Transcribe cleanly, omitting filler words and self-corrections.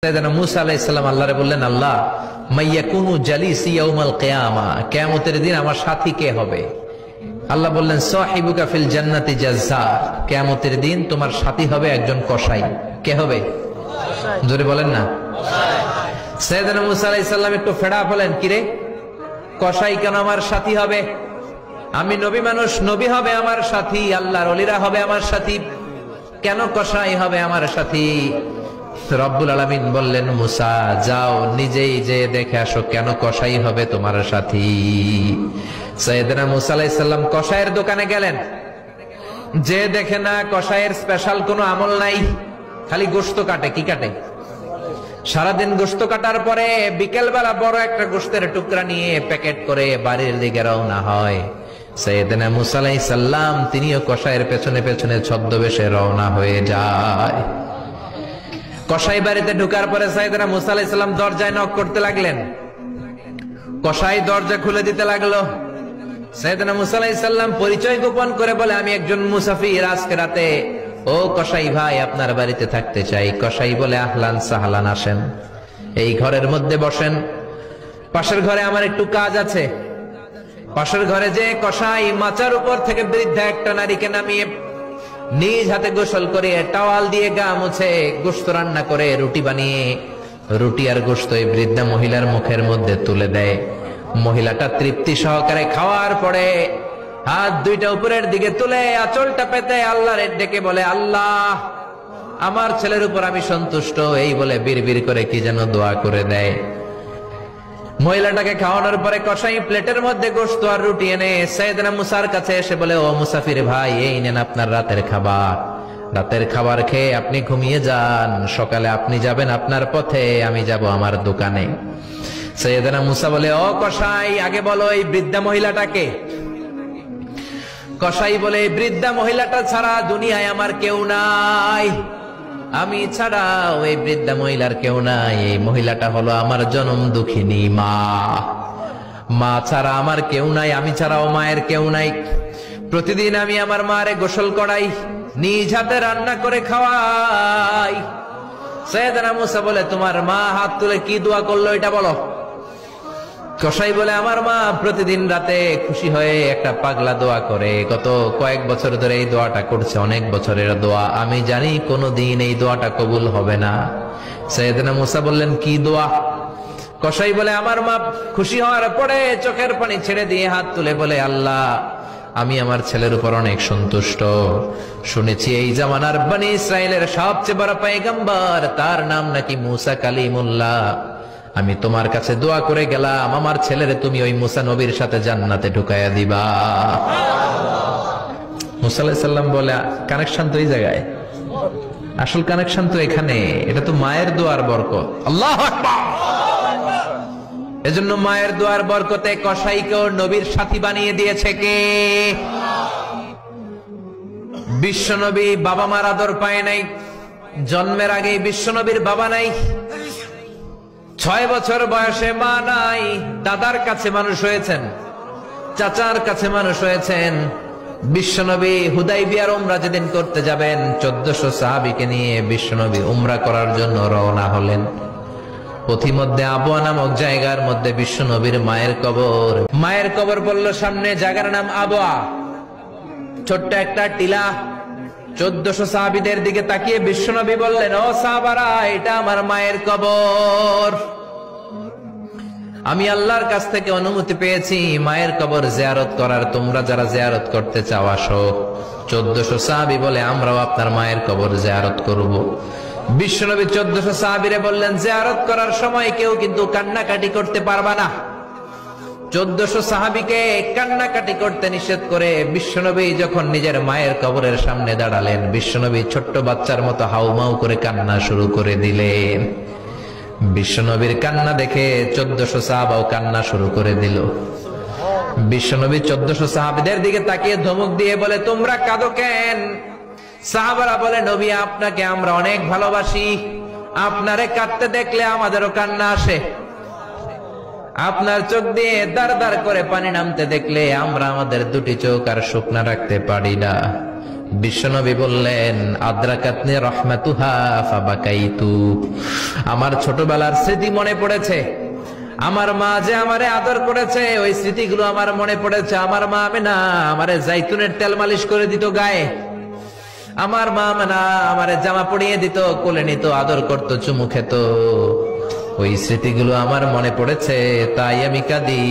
সাইয়েদনা মুসা আলাইহিস সালাম আল্লাহরে বললেন, আল্লাহ মাইয়াকুনু জালিসি ইয়াউমাল কিয়ামা, কিয়ামতের দিন আমার সাথী কে হবে? আল্লাহ বললেন, সাহিবুকা ফিল জান্নাতি জাজ্জার, কিয়ামতের দিন তোমার সাথী হবে একজন কসাই। কে হবে? জোরে বলেন না। সাইয়েদনা মুসা আলাইহিস সালাম একটু ফেড়া হলেন, কিরে কসাই কেন আমার সাথী হবে? আমি নবী মানুষ, নবী হবে আমার সাথী, আল্লাহর ওলিরা হবে আমার সাথী, কেন কসাই হবে আমার সাথী? রব্বুল আলামিন বললেন, মুসা যাও নিজেই যে দেখে আসো কেন কসাই হবে তোমার সাথী। সাইয়েদনা মুসা আলাইহিস সালাম কসাইয়ের দোকানে গেলেন, যে দেখে না কসাইয়ের স্পেশাল কোনো আমল নাই, খালি গোশত কাটে। কি কাটে? সারাদিন গোশত কাটার পরে বিকেল বেলা বড় একটা গোশতের টুকরা নিয়ে প্যাকেট করে বাড়ির দিকে রওনা হয়। সাইয়েদনা মুসা আলাইহিস সালাম তিনিও কসাইয়ের পেছনে পেছনে ছদ্মবেশে রওনা হয়ে যায়। কসাই বাড়িতে ঢুকার পরে সাইয়েদনা মুসা আলাইহিস সালাম দরজায় নক করতে লাগলেন। কসাই দরজা খুলে দিতে লাগলো। সাইয়েদনা মুসা আলাইহিস সালাম পরিচয় গোপন করে বলে, আমি একজন মুসাফির, আজকে রাতে ও কসাই ভাই আপনার বাড়িতে থাকতে চাই। কসাই বলে, আহলান সাহলান, আসেন, এই ঘরের মধ্যে বসেন, পাশের ঘরে আমার একটু কাজ আছে। পাশের ঘরে যে কসাই মাচার উপর থেকে বৃদ্ধা একটা নারীকে নামিয়ে নিজ হাতে গোসল করে টাওয়াল দিয়ে গা মুছে গোশত রান্না করে রুটি বানিয়ে রুটি আর গোশত এই বৃদ্ধা মহিলার মুখের মধ্যে তুলে দেয়। মহিলাটা তৃপ্তি সহকারে খাওয়ার পরে হাত দুইটা উপরের দিকে তুলে আঁচলটা পেতে আল্লাহর ডেকে বলে, আল্লাহ আমার ছেলের উপর আমি সন্তুষ্ট, এই বলে বিড়বিড় করে কি যেন দোয়া করে দেয়। মহিলাটাকে খাওয়ানোর পরে কসাই প্লেটের মধ্যে গোশত আর রুটি এনে সাইয়েদনা মুসার কাছে এসে বলে, ও মুসাফির ভাই, এই নেন আপনার রাতের খাবার। রাতের খাবার খেয়ে আপনি ঘুমিয়ে যান, সকালে আপনি যাবেন আপনার পথে, আমি যাব আমার দোকানে। সাইয়েদনা মুসা বলে, ও কসাই আগে বলো এই বৃদ্ধা মহিলাটাকে। কসাই বলে, এই বৃদ্ধা মহিলাটা ছাড়া দুনিয়ায় আমার কেউ নাই, আমি ছাড়া ওই বৃদ্ধা মহিলার কেউ নাই। এই মহিলাটা হলো আমার জনম দুঃখিনী মা, মা ছাড়া আমার কেউ নাই, আমি ছাড়াও মায়ের কেউ নাই। প্রতিদিন আমি আমার মারে গোসল করাই, নিজ হাতে রান্না করে খাওয়াই। সাইয়েদনা মুসা বলে, তোমার মা হাত তুলে কি দোয়া করলো এটা বলো। কসাই বলে, আমার মা প্রতিদিন রাতে খুশি হয়ে একটা পাগলা দোয়া করে, গত কয়েক বছর ধরে এই দোয়াটা করছে, অনেক বছরের দোয়া, আমি জানি কোনোদিন এই দোয়াটা কবুল হবে না। সাইয়েদনা মুসা বললেন, কি দোয়া? কসাই বলে, আমার মা খুশি হওয়ার পরে চোখের পানি ছেড়ে দিয়ে হাত তুলে বলে, আল্লাহ আমি আমার ছেলের উপর অনেক সন্তুষ্ট, শুনেছি এই জামানার বনি ইসরায়েলের সবচেয়ে বড় পয়গম্বর, তার নাম নাকি মুসা কালিমুল্লাহ। আমি তোমার কাছে দোয়া করে গেলাম, আমার ছেলেরে তুমি ওই মুসা নবীর সাথে জান্নাতে ঢুকাইয়া দিবা। মুসা আলাইহিস সালাম বলে, কানেকশন তো এই জায়গায়, আসল কানেকশন তো এখানে, এটা তো মায়ের দোয়ার বরকত। আল্লাহু আকবার। এজন্য মায়ের দোয়ার বরকতে কসাইকেও নবীর সাথী বানিয়ে দিয়েছে কে? বিশ্বনবী বাবা মার আদর পায় নাই, জন্মের আগে বিশ্বনবীর বাবা নাই, 6 বছর বয়সে মা নাই, দাদার কাছে মানুষ হয়েছেন, চাচার কাছে মানুষ হয়েছেন। বিশ্বনবী হুদাইবিয়ার উমরা যেদিন করতে যাবেন, 1400 সাহাবীকে নিয়ে বিশ্বনবী উমরা করার জন্য রওনা হলেন। পথিমধ্যে আবওয়া নামক জায়গার মধ্যে বিশ্বনবীর মায়ের কবর। মায়ের কবর পড়ল সামনে, জায়গার নাম আবওয়া, ছোট্ট একটা টিলা। 1400 সাহাবীদের দিকে তাকিয়ে বিশ্বনবী বললেন, ও সাহাবারা, এটা আমার মায়ের কবর। আমি আল্লাহর কাছ থেকে অনুমতি পেয়েছি মায়ের কবর জিয়ারত করার, তোমরা যারা জিয়ারত করতে চাও আসো। 1400 সাহাবী বলে, আমরাও আপনার মায়ের কবর জিয়ারত করব। বিশ্বনবী 1400 সাহাবীরে বললেন, জিয়ারত করার সময় কেউ কিন্তু কান্নাকাটি করতে পারবা না। 1400 সাহাবীকে কান্নাকাটি করতে নিষেধ করে বিশ্বনবী যখন নিজের মায়ের কবরের সামনে দাঁড়ালেন, বিশ্বনবী ছোট্ট বাচ্চার মতো হাউমাউ করে কান্না শুরু করে দিলেন। বিশ্বনবীর কান্না দেখে 1400 সাহাবাও কান্না শুরু করে দিল। বিশ্বনবী 1400 সাহাবীদের দিকে তাকিয়ে ধমক দিয়ে বলে, তোমরা কাঁদো কেন? সাহাবারা বলে, নবী আপনাকে আমরা অনেক ভালোবাসি, আপনারে কাঁদতে দেখলে আমাদেরও কান্না আসে, আপনার চোখ দিয়ে দার দার করে পানি নামতে দেখলে আমরা আমাদের দুটি চোখ আর শুকনা রাখতে পারি না। বিশ্বনবী বললেন আদ্রাকাতনি রাহমাতুহা ফাবাকাইতু, আমার ছোটবেলার স্মৃতি মনে পড়েছে। আমার মা যে আমারে আদর করেছে ওই স্মৃতিগুলো আমার মনে পড়েছে। আমার মা আমেনা আমারে জাইতুনের তেল মালিশ করে দিত গায়ে, আমার মা আমেনা আমারে জামা পরিয়ে দিত, কোলে নিত, আদর করত, চুমু খেত। ওই স্মৃতিগুলো আমার মনে পড়েছে, তাই আমি কাঁদি।